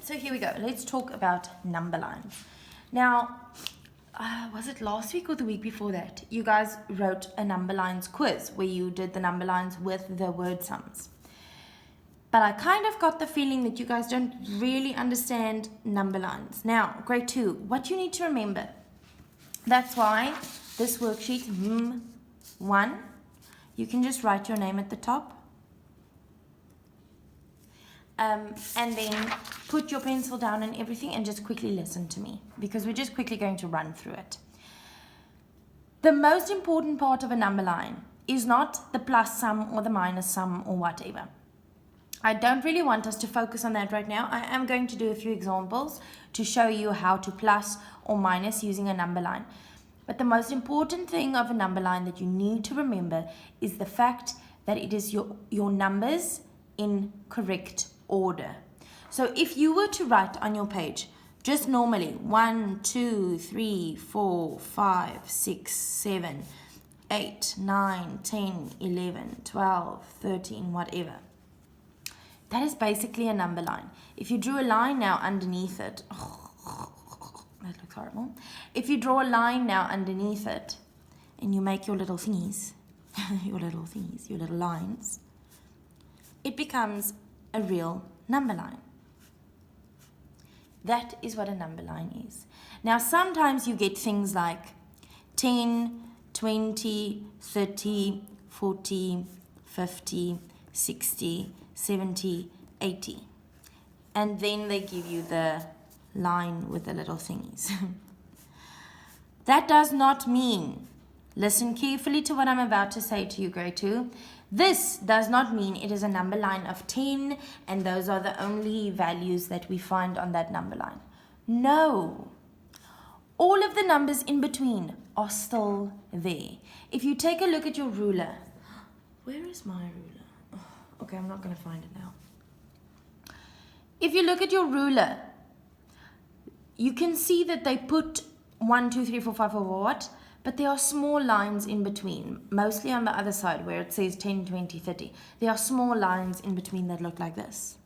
so here we go. Let's talk about number lines. Now, was it last week or the week before that? You guys wrote a number lines quiz where you did the number lines with the word sums. But I kind of got the feeling that you guys don't really understand number lines. Now, grade 2, what you need to remember. That's why this worksheet, 1, you can just write your name at the top. And then put your pencil down and everything and just quickly listen to me because we're just quickly going to run through it. The most important part of a number line is not the plus sum or the minus sum or whatever. I don't really want us to focus on that right now. I am going to do a few examples to show you how to plus or minus using a number line. But the most important thing of a number line that you need to remember is the fact that it is your numbers in correct order. So if you were to write on your page, just normally 1, 2, 3, 4, 5, 6, 7, 8, 9, 10, 11, 12, 13, whatever. That is basically a number line. If you drew a line now underneath it, that looks horrible. If you draw a line now underneath it and you make your little thingies, your little lines, it becomes a real number line. That is what a number line is. Now, sometimes you get things like 10, 20, 30, 40, 50, 60, 70, 80. And then they give you the line with the little thingies. That does not mean, listen carefully to what I'm about to say to you, grade 2. This does not mean it is a number line of 10 and those are the only values that we find on that number line. No. All of the numbers in between are still there. If you take a look at your ruler, where is my ruler? Oh, okay, I'm not going to find it now. If you look at your ruler, you can see that they put 1, 2, 3, 4, 5, or what? But there are small lines in between, mostly on the other side where it says 10, 20, 30. There are small lines in between that look like this.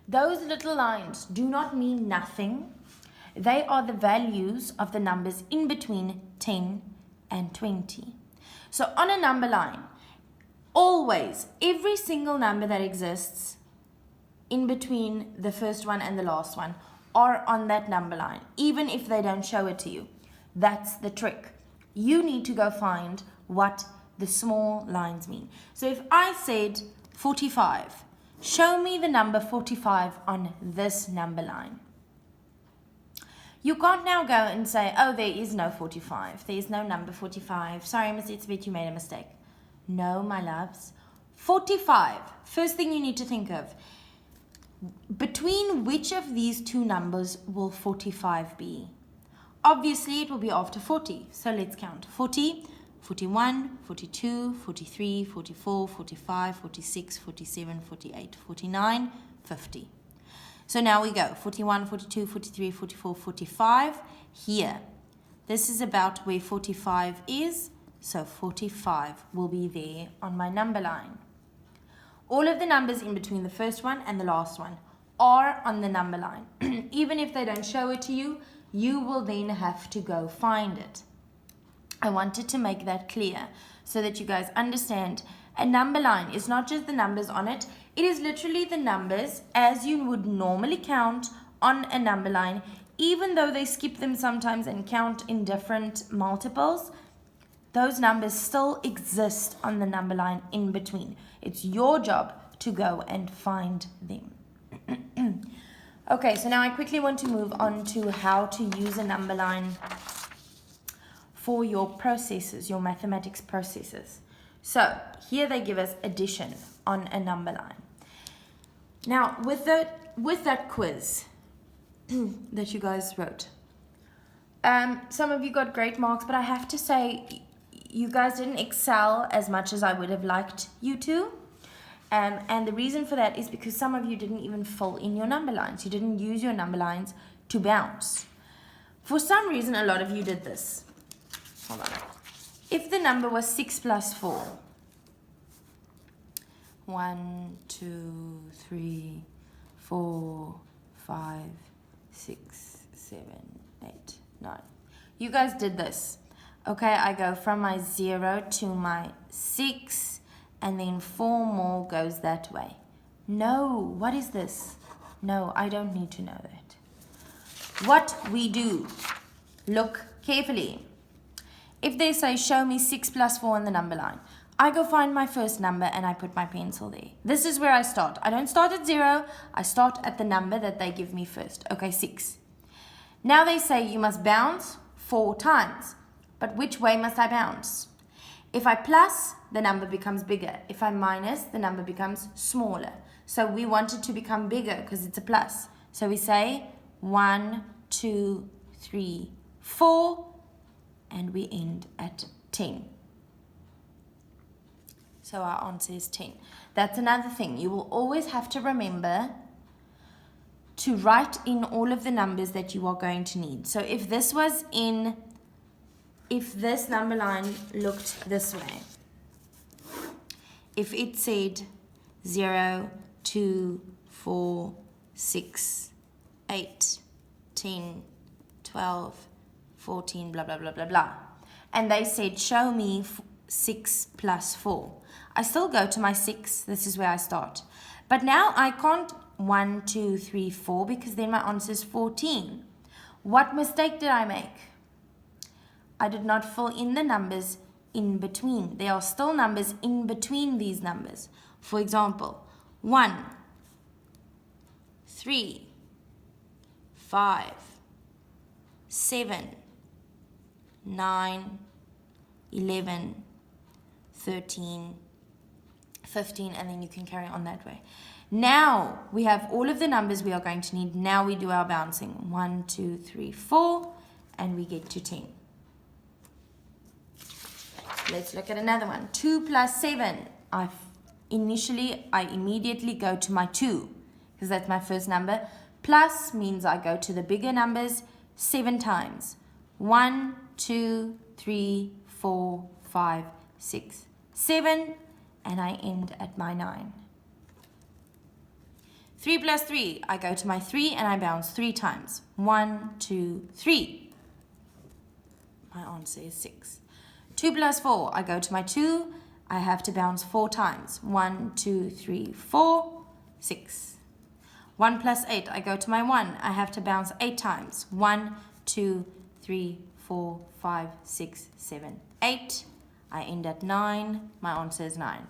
Those little lines do not mean nothing. They are the values of the numbers in between 10 and 20. So on a number line, always, every single number that exists in between the first one and the last one are on that number line, even if they don't show it to you. That's the trick. You need to go find what the small lines mean. So if I said 45, show me the number 45 on this number line. You can't now go and say, oh, there is no 45. There is no number 45. Sorry, Miss Itzbeth, you made a mistake. No, my loves. 45, first thing you need to think of. Between which of these two numbers will 45 be? Obviously, it will be after 40. So let's count. 40, 41, 42, 43, 44, 45, 46, 47, 48, 49, 50. So now we go. 41, 42, 43, 44, 45. Here. This is about where 45 is. So 45 will be there on my number line. All of the numbers in between the first one and the last one are on the number line. Even if they don't show it to you, you will then have to go find it. I wanted to make that clear so that you guys understand a number line is not just the numbers on it. It is literally the numbers as you would normally count on a number line, even though they skip them sometimes and count in different multiples. Those numbers still exist on the number line in between. It's your job to go and find them. Okay, so now I quickly want to move on to how to use a number line for your processes, your mathematics processes. So here they give us addition on a number line. Now with that quiz that you guys wrote, some of you got great marks, but I have to say you guys didn't excel as much as I would have liked you to. And the reason for that is because some of you didn't even fill in your number lines. You didn't use your number lines to bounce. For some reason, a lot of you did this. Hold on. If the number was 6 plus 4, 1, 2, 3, 4, 5, 6, 7, 8, 9. You guys did this. Okay, I go from my 0 to my 6, and then 4 more goes that way. No, what is this? No, I don't need to know that. What we do, look carefully. If they say show me 6 plus 4 on the number line, I go find my first number and I put my pencil there. This is where I start. I don't start at 0, I start at the number that they give me first. Okay, 6. Now they say you must bounce 4 times. But which way must I bounce? If I plus, the number becomes bigger. If I minus, the number becomes smaller. So we want it to become bigger because it's a plus. So we say 1, 2, 3, 4, and we end at 10. So our answer is 10. That's another thing. You will always have to remember to write in all of the numbers that you are going to need. So if this number line looked this way, if it said 0, 2, 4, 6, 8, 10, 12, 14, blah, blah, blah, blah, blah, and they said show me 6 plus 4, I still go to my 6. This is where I start. But now I can't 1, 2, 3, 4 because then my answer is 14. What mistake did I make? I did not fill in the numbers in between. There are still numbers in between these numbers. For example, 1, 3, 5, 7, 9, 11, 13, 15, and then you can carry on that way. Now we have all of the numbers we are going to need. Now we do our bouncing. 1, 2, 3, 4, and we get to 10. Let's look at another one. 2 plus 7. I immediately go to my 2 because that's my first number. Plus means I go to the bigger numbers 7 times. 1, 2, 3, 4, 5, 6, 7, and I end at my 9. 3 plus 3, I go to my 3 and I bounce 3 times. 1, 2, 3. My answer is 6. 2 plus 4, I go to my 2, I have to bounce 4 times. 1, 2, 3, 4, 6. 1 plus 8, I go to my 1, I have to bounce 8 times. 1, 2, 3, 4, 5, 6, 7, 8. I end at 9. My answer is 9.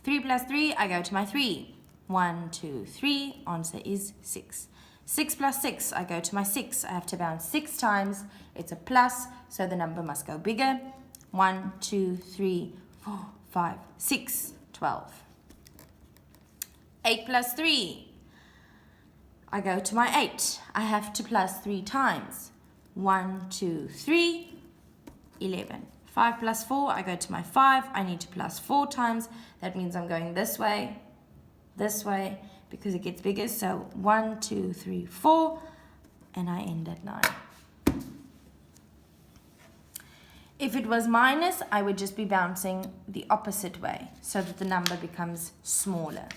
3 plus 3, I go to my 3. 1, 2, 3. Answer is 6. 6 plus 6, I go to my 6. I have to bounce 6 times. It's a plus, so the number must go bigger. 1, 2, 3, 4, 5, 6, 12. 8 plus 3, I go to my 8. I have to plus 3 times. 1, 2, 3, 11. 5 plus 4, I go to my 5. I need to plus 4 times. That means I'm going this way, because it gets bigger. So 1, 2, 3, 4, and I end at 9. If it was minus, I would just be bouncing the opposite way so that the number becomes smaller.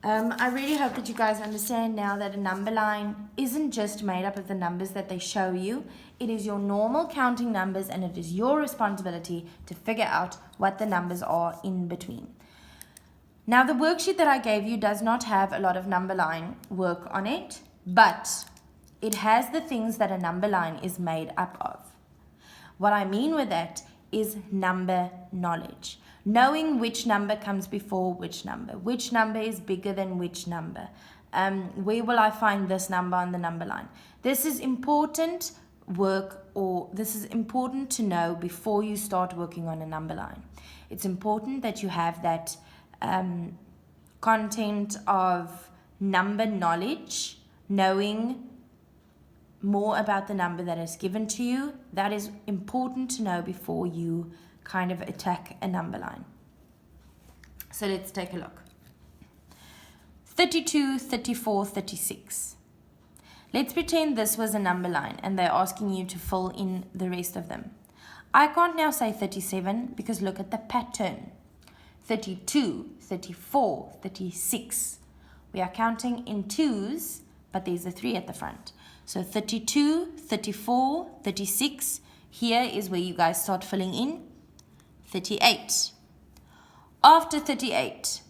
I really hope that you guys understand now that a number line isn't just made up of the numbers that they show you. It is your normal counting numbers, and it is your responsibility to figure out what the numbers are in between. Now, the worksheet that I gave you does not have a lot of number line work on it, but it has the things that a number line is made up of. What I mean with that is number knowledge. Knowing which number comes before which number is bigger than which number. Where will I find this number on the number line? This is important work, or this is important to know before you start working on a number line. It's important that you have that content of number knowledge, knowing more about the number that is given to you. That is important to know before you kind of attack a number line. So let's take a look. 32, 34, 36. Let's pretend this was a number line and they're asking you to fill in the rest of them. I can't now say 37 because look at the pattern. 32, 34, 36. We are counting in twos, but there's a 3 at the front. So 32, 34, 36. Here is where you guys start filling in. 38. After 38,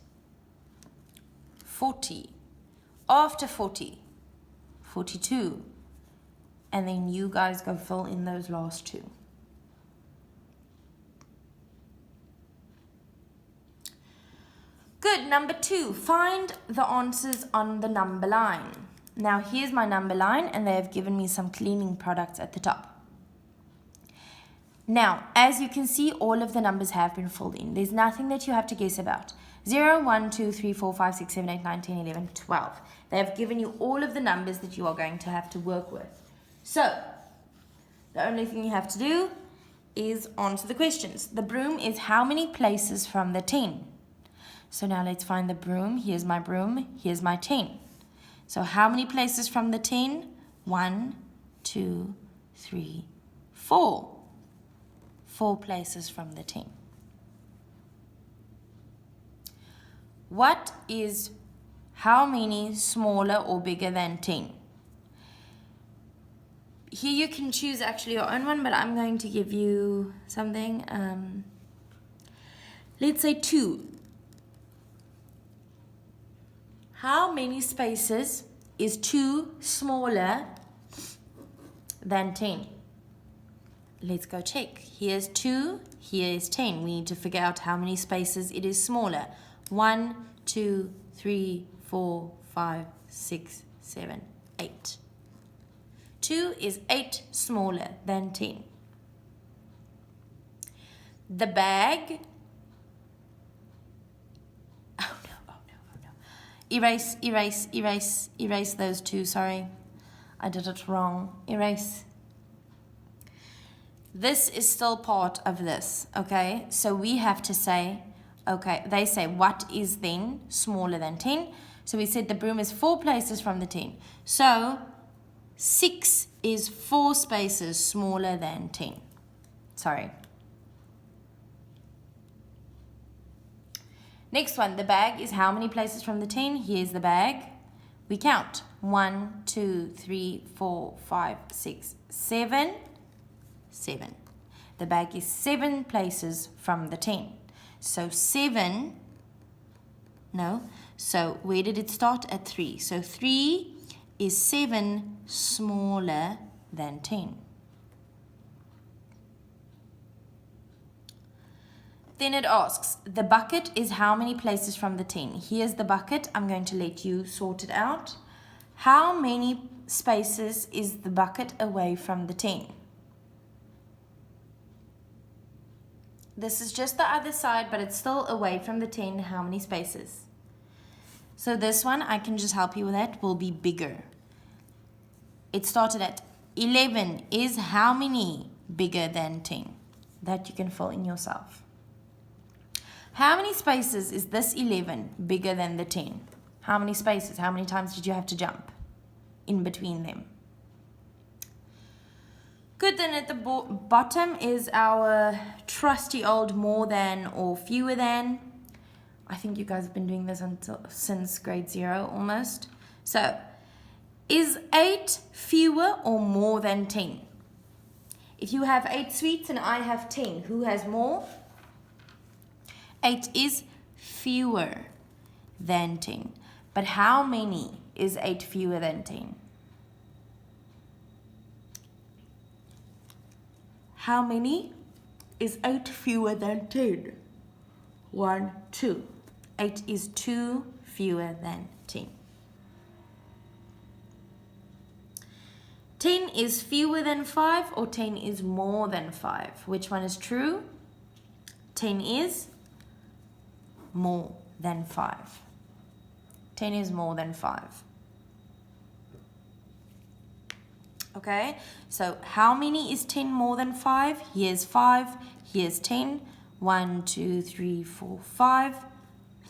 40. After 40, 42. And then you guys go fill in those last two. Good. Number 2, find the answers on the number line. Now here's my number line, and they have given me some cleaning products at the top. Now, as you can see, all of the numbers have been filled in. There's nothing that you have to guess about. 0, 1, 2, 3, 4, 5, 6, 7, 8, 9, 10, 11, 12. They have given you all of the numbers that you are going to have to work with. So, the only thing you have to do is answer the questions. The broom is how many places from the 10? So now let's find the broom. Here's my broom. Here's my 10. So how many places from the 10? 1, 2, 3, 4. 4 places from the 10. What is how many smaller or bigger than 10? Here you can choose actually your own one, but I'm going to give you something. Let's say 2. How many spaces is 2 smaller than 10? Let's go check. Here's 2, here is 10. We need to figure out how many spaces it is smaller. 1, 2, 3, 4, 5, 6, 7, 8. 2 is 8 smaller than 10. The bag. Oh no. Erase those 2, sorry. I did it wrong. Erase. This is still part of this, okay? So we have to say, okay, they say what is then smaller than 10? So we said the broom is 4 places from the 10. So 6 is 4 spaces smaller than 10. Sorry. Next one, the bag is how many places from the 10? Here's the bag. We count. 1, 2, 3, 4, 5, 6, 7. 7. The bag is 7 places from the 10. So 7, no, so where did it start? At 3. So 3 is 7 smaller than 10. Then it asks, the bucket is how many places from the 10? Here's the bucket. I'm going to let you sort it out. How many spaces is the bucket away from the 10? This is just the other side, but it's still away from the 10. How many spaces? So this one, I can just help you with that, will be bigger. It started at 11 is how many bigger than 10? That you can fill in yourself. How many spaces is this 11 bigger than the 10? How many spaces? How many times did you have to jump in between them? Good, then at the bottom is our trusty old more than or fewer than. I think you guys have been doing this since grade 0 almost. So, is 8 fewer or more than 10? If you have 8 sweets and I have 10, who has more? 8 is fewer than 10. But how many is 8 fewer than 10? How many is 8 fewer than 10? 1, 2. 8 is 2 fewer than 10. 10 is fewer than 5 or 10 is more than 5? Which one is true? 10 is more than 5. 10 is more than 5. Okay, so how many is 10 more than 5? Here's 5, here's 10. 1, 2, 3, 4, 5.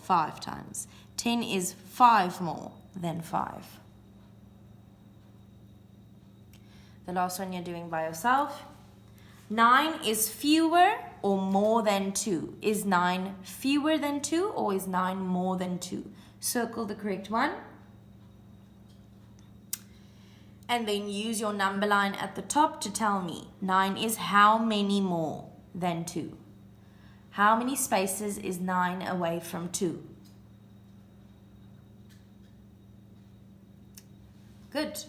5 times. 10 is 5 more than 5. The last one you're doing by yourself. 9 is fewer or more than 2. Is 9 fewer than 2 or is 9 more than 2? Circle the correct one. And then use your number line at the top to tell me 9 is how many more than 2? How many spaces is 9 away from 2? Good.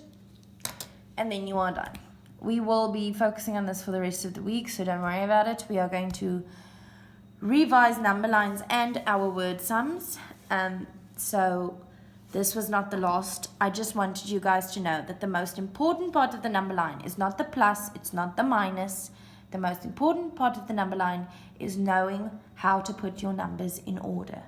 And then you are done. We will be focusing on this for the rest of the week, so don't worry about it. We are going to revise number lines and our word sums. So this was not the last. I just wanted you guys to know that the most important part of the number line is not the plus, it's not the minus. The most important part of the number line is knowing how to put your numbers in order.